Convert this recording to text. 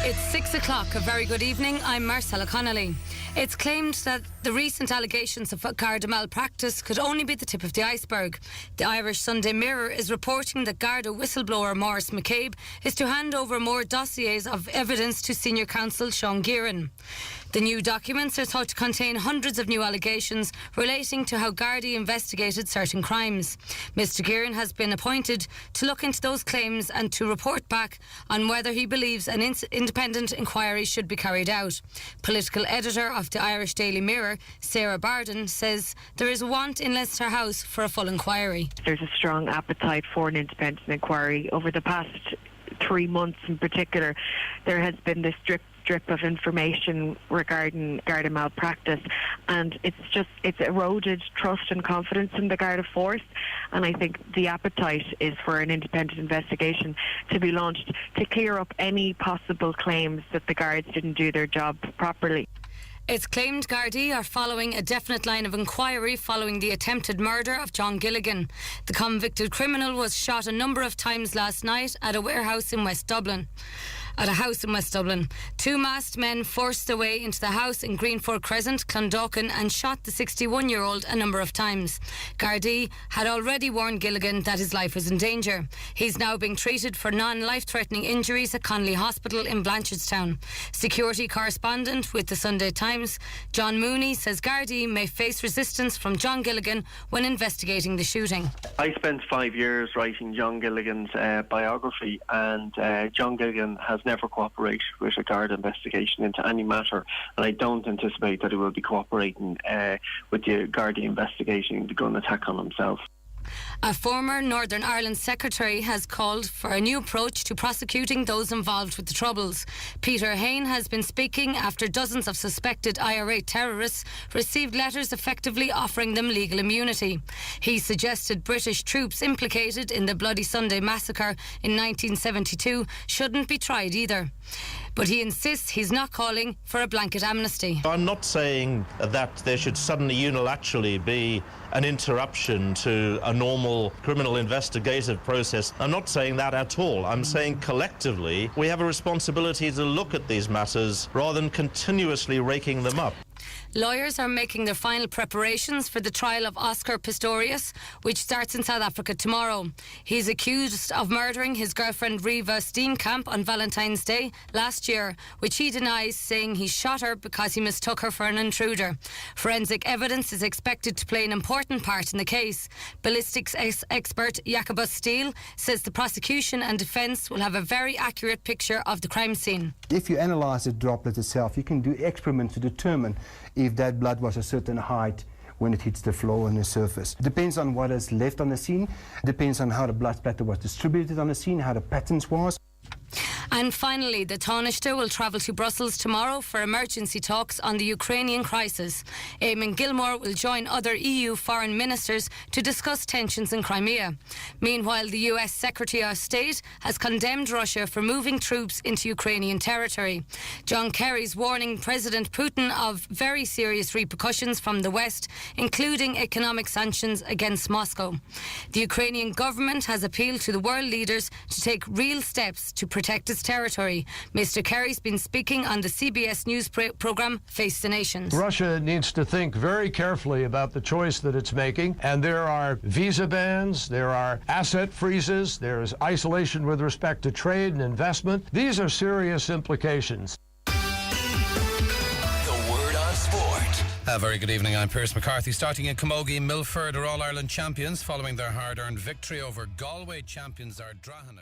It's 6 o'clock. A very good evening. I'm Marcella Connolly. It's claimed that the recent allegations of Garda malpractice could only be the tip of the iceberg. The Irish Sunday Mirror is reporting that Garda whistleblower Maurice McCabe is to hand over more dossiers of evidence to Senior Counsel Sean Gearan. The new documents are thought to contain hundreds of new allegations relating to how Gardaí investigated certain crimes. Mr Gearan has been appointed to look into those claims and to report back on whether he believes an independent inquiry should be carried out. Political editor of the Irish Daily Mirror, Sarah Barden, says there is a want in Leinster House for a full inquiry. There's a strong appetite for an independent inquiry. Over the past 3 months in particular, there has been this drip of information regarding Garda malpractice, and it's eroded trust and confidence in the Garda force, and I think the appetite is for an independent investigation to be launched to clear up any possible claims that the Guards didn't do their job properly. It's claimed Gardaí are following a definite line of inquiry following the attempted murder of John Gilligan. The convicted criminal was shot a number of times last night at a house in West Dublin. Two masked men forced their way into the house in Greenford Crescent, Clondalkin, and shot the 61-year-old a number of times. Gardaí had already warned Gilligan that his life was in danger. He's now being treated for non-life-threatening injuries at Connolly Hospital in Blanchardstown. Security correspondent with the Sunday Times, John Mooney, says Gardaí may face resistance from John Gilligan when investigating the shooting. I spent 5 years writing John Gilligan's biography, and John Gilligan has never cooperated with a Garda investigation into any matter, and I don't anticipate that he will be cooperating with the Garda investigating the gun attack on himself. A former Northern Ireland secretary has called for a new approach to prosecuting those involved with the Troubles. Peter Hain has been speaking after dozens of suspected IRA terrorists received letters effectively offering them legal immunity. He suggested British troops implicated in the Bloody Sunday massacre in 1972 shouldn't be tried either. But he insists he's not calling for a blanket amnesty. I'm not saying that there should suddenly unilaterally be an interruption to a normal criminal investigative process. I'm not saying that at all. I'm saying collectively we have a responsibility to look at these matters rather than continuously raking them up. Lawyers are making their final preparations for the trial of Oscar Pistorius, which starts in South Africa tomorrow. He's accused of murdering his girlfriend Reva Steenkamp on Valentine's Day last year, which he denies, saying he shot her because he mistook her for an intruder. Forensic evidence is expected to play an important part in the case. Ballistics expert Jacobus Steele says the prosecution and defence will have a very accurate picture of the crime scene. If you analyse the droplet itself, you can do experiments to determine if that blood was a certain height when it hits the floor and the surface. Depends on what is left on the scene, depends on how the blood splatter was distributed on the scene, how the patterns was. And finally, the Taoiseach will travel to Brussels tomorrow for emergency talks on the Ukrainian crisis. Eamon Gilmore will join other EU foreign ministers to discuss tensions in Crimea. Meanwhile, the US Secretary of State has condemned Russia for moving troops into Ukrainian territory. John Kerry's warning President Putin of very serious repercussions from the West, including economic sanctions against Moscow. The Ukrainian government has appealed to the world leaders to take real steps to protect its territory. Mr Kerry's been speaking on the CBS News programme Face the Nations. Russia needs to think very carefully about the choice that it's making, and there are visa bans, there are asset freezes, there is isolation with respect to trade and investment. These are serious implications. The word on sport. A very good evening, I'm Pierce McCarthy. Starting in Camogie, Milford are All-Ireland champions following their hard-earned victory over Galway champions Arddrahan.